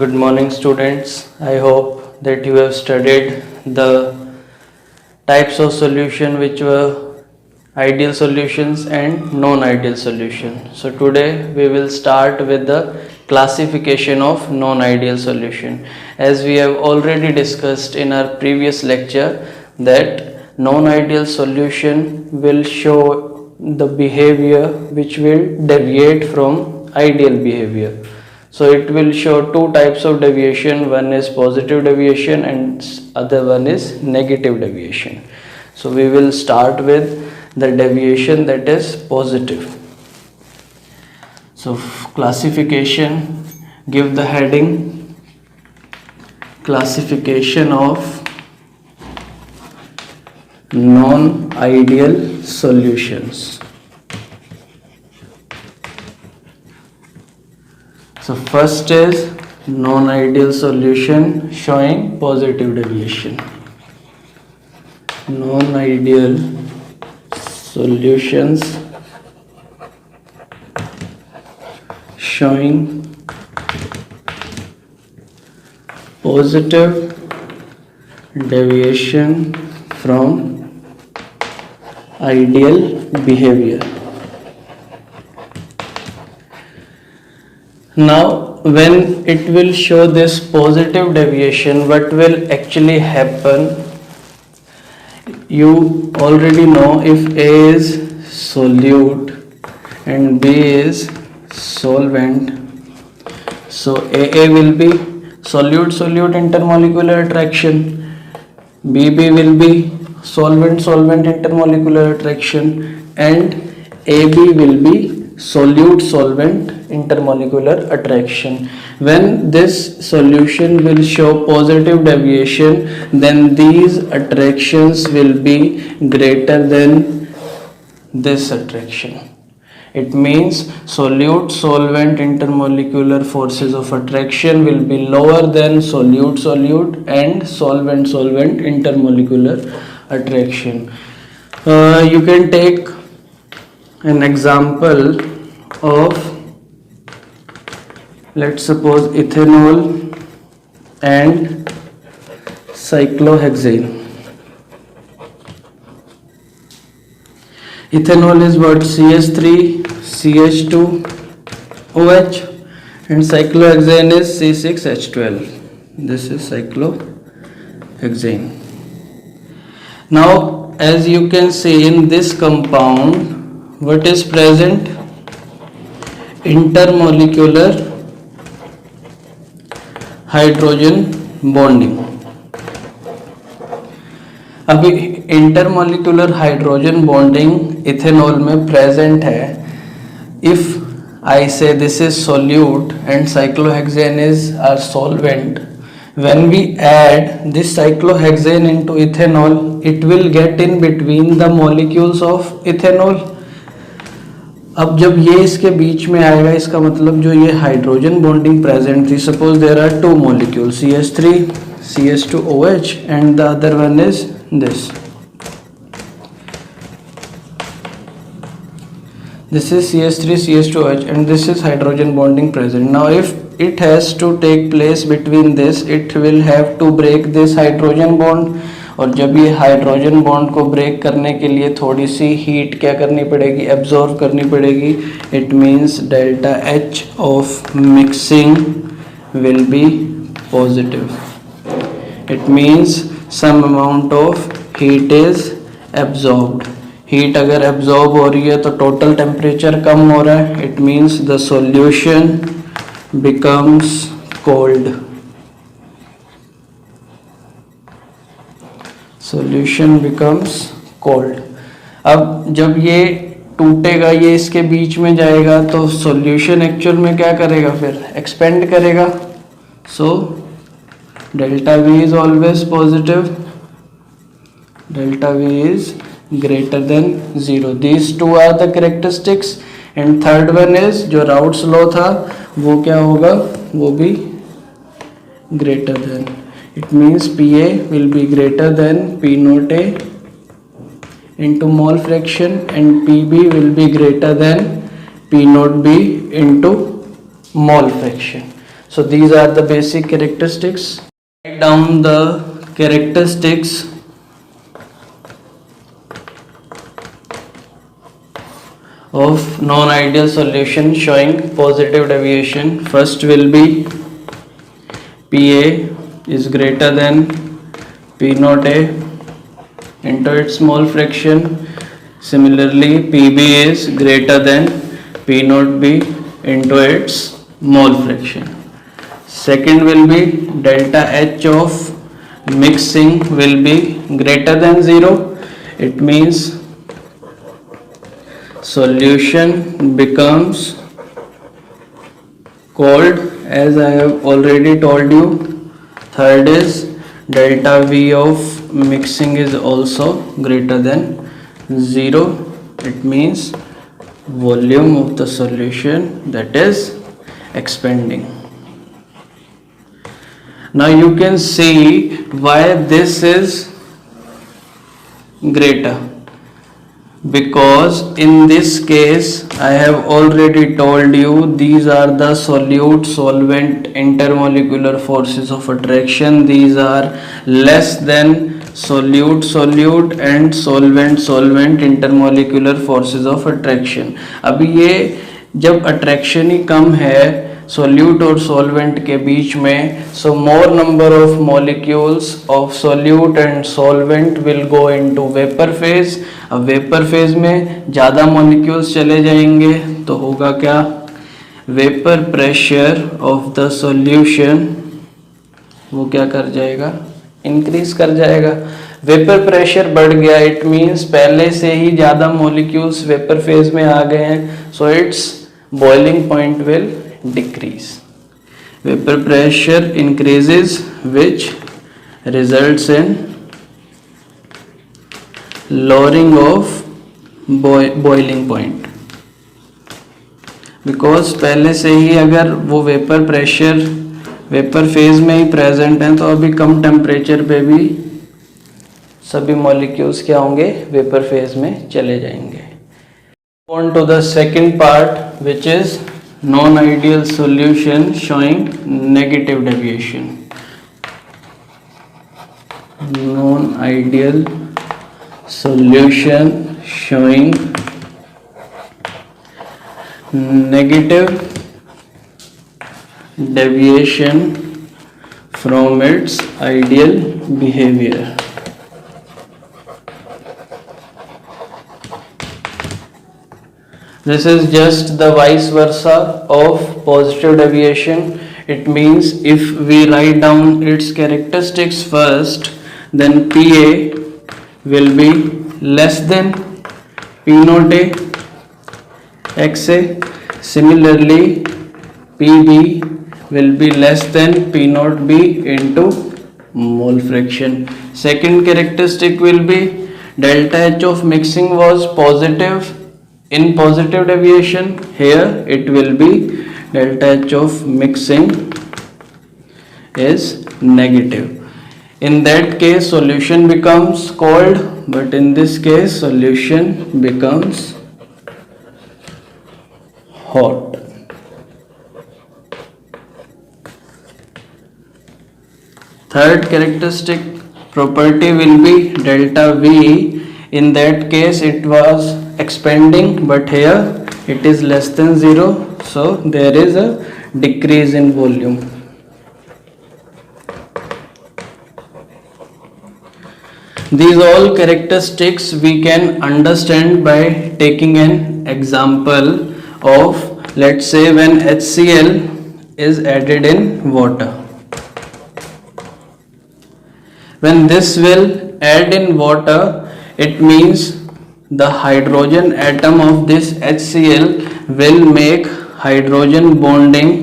Good morning, students. I hope that you have studied the types of solution which were ideal solutions and non-ideal solution. So today we will start with the classification of non-ideal solution. As we have already discussed in our previous lecture that non-ideal solution will show the behavior which will deviate from ideal behavior. So it will show two types of deviation. One is positive deviation and other one is negative deviation. So we will start with the deviation that is positive. So classification, give the heading classification of non-ideal solutions. So first is non-ideal solution showing positive deviation. Non-ideal solutions showing positive deviation from ideal behavior. Now when it will show this positive deviation, what will actually happen? You already know if A is solute and B is solvent, so AA will be solute-solute intermolecular attraction, BB will be solvent-solvent intermolecular attraction, and AB will be solute-solvent intermolecular attraction. When this solution will show positive deviation, then these attractions will be greater than this attraction. It means solute-solvent intermolecular forces of attraction will be lower than solute-solute and solvent-solvent intermolecular attraction. You can take an example of, let's suppose, ethanol and cyclohexane. Ethanol is what? CH3, CH2, OH, and cyclohexane is C6H12. This is cyclohexane. Now, as you can see in this compound, what is present? Intermolecular hydrogen bonding. अभी intermolecular hydrogen bonding ethanol में present है. If I say this is solute and cyclohexane is our solvent, when we add this cyclohexane into ethanol, it will get in between the molecules of ethanol. अब जब ये इसके बीच में आएगा, इसका मतलब जो ये हाइड्रोजन बॉन्डिंग प्रेजेंट थी, suppose there are two molecule CH3, CH2OH and the other one is this. This is CH3, CH2OH and this is hydrogen bonding present. Now if it has to take place between this, it will have to break this hydrogen bond. और जब ये hydrogen bond को break करने के लिए थोड़ी सी heat क्या करनी पड़ेगी? एब्जॉर्ब करनी पड़ेगी. It means delta H of mixing will be positive. It means some amount of heat is absorbed. Heat अगर एब्जॉर्ब हो रही है तो टोटल टेम्परेचर कम हो रहा है. It means the solution becomes cold. Solution becomes cold. अब जब ये टूटेगा, ये इसके बीच में जाएगा, तो सॉल्यूशन एक्चुअल में क्या करेगा? फिर एक्सपेंड करेगा. So delta V is always positive, delta V is greater than 0. These two are the characteristics. And third one is जो राउट्स लॉ था, वो क्या होगा? वो भी greater than. It means Pa will be greater than P naught A into mole fraction and Pb will be greater than P naught B into mole fraction. So these are the basic characteristics. Write down the characteristics of non-ideal solution showing positive deviation. First will be PA is greater than P naught A into its mole fraction. Similarly, PB is greater than P naught B into its mole fraction. Second will be delta H of mixing will be greater than 0. It means solution becomes cold, as I have already told you. Third is delta V of mixing is also greater than 0. It means volume of the solution, that is expanding. Now you can see why this is greater, because in this case I have already told you these are the solute solvent intermolecular forces of attraction. These are less than solute solute and solvent solvent intermolecular forces of attraction. अभी ये जब attraction ही कम है solute और solvent के बीच में, so more number of molecules of solute and solvent will go into vapor phase. अब vapor phase में ज़्यादा molecules चले जाएंगे तो होगा क्या, vapor pressure of the solution वो क्या कर जाएगा, इंक्रीज कर जाएगा. वेपर प्रेशर बढ़ गया, इट मीन्स पहले से ही ज़्यादा मोलिक्यूल्स वेपर फेज में आ गए हैं, so it's boiling point will decrease. Vapour pressure increases which results in lowering of boiling point, because पहले से ही अगर वो वेपर प्रेशर वेपर फेज में ही प्रेजेंट है तो अभी कम टेम्परेचर पे भी सभी मॉलिक्यूल्स क्या होंगे, वेपर फेज में चले जाएंगे. On to the second part which is non ideal solution showing negative deviation. Non ideal solution showing negative deviation from its ideal behavior. This is just the vice versa of positive deviation. It means if we write down its characteristics first, then PA will be less than P naught A XA. Similarly, PB will be less than P naught B into mole fraction. Second characteristic will be delta H of mixing was positive in positive deviation. Here it will be delta H of mixing is negative. In that case solution becomes cold, but in this case solution becomes hot. Third characteristic property will be delta V. In that case it was expanding, but here it is less than 0, so there is a decrease in volume. These all characteristics we can understand by taking an example of, let's say, when HCl is added in water. When this will add in water, it means the hydrogen atom of this HCl will make hydrogen bonding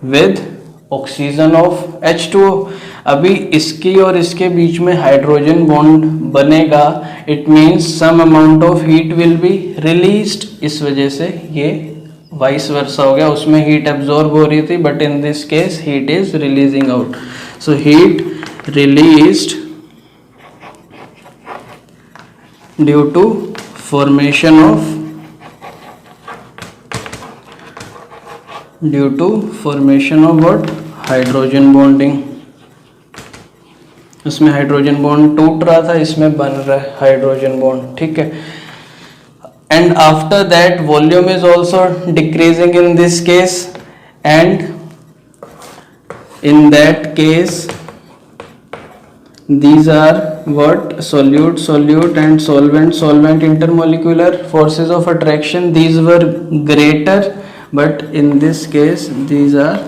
with oxygen of H2O. अभी इसकी और इसके बीच में hydrogen bond बनेगा, it means some amount of heat will be released. इस वजह से ये वाइस वर्सा हो गया, उसमें हीट एब्जॉर्ब हो रही थी, but in this case heat is releasing out. So heat released due to formation of due to formation of what, hydrogen bonding. इसमें हाइड्रोजन बॉन्ड टूट रहा था, इसमें बन रहा है हाइड्रोजन बॉन्ड, ठीक है। And after that volume is also decreasing in this case, and in that case these are what, solute and solvent intermolecular forces of attraction, these were greater, but in this case these are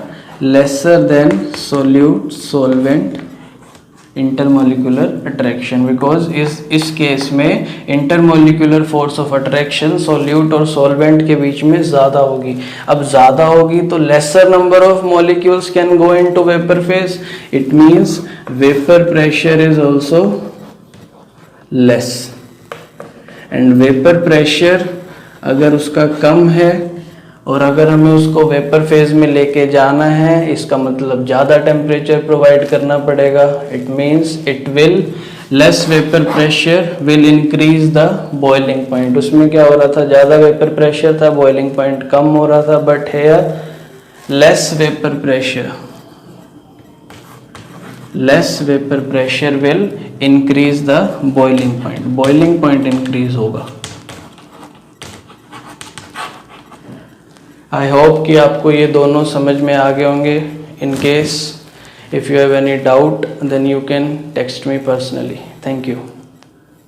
lesser than solvent intermolecular attraction, because इस case में intermolecular force of attraction solute और solvent के बीच में ज़्यादा होगी। अब ज़्यादा होगी तो lesser number of molecules can go into vapor phase, it means vapor pressure is also less, and vapor pressure अगर उसका कम है और अगर हमें उसको वेपर फेज में लेके जाना है, इसका मतलब ज़्यादा टेम्परेचर प्रोवाइड करना पड़ेगा। It means it will less vapour pressure will increase the boiling point. उसमें क्या हो रहा था, ज़्यादा वेपर प्रेशर था, बॉइलिंग पॉइंट कम हो रहा था, but here less vapour pressure will increase the boiling point increase होगा। आई होप कि आपको ये दोनों समझ में आ गए होंगे। In case if you have any doubt then you can text me personally. Thank you.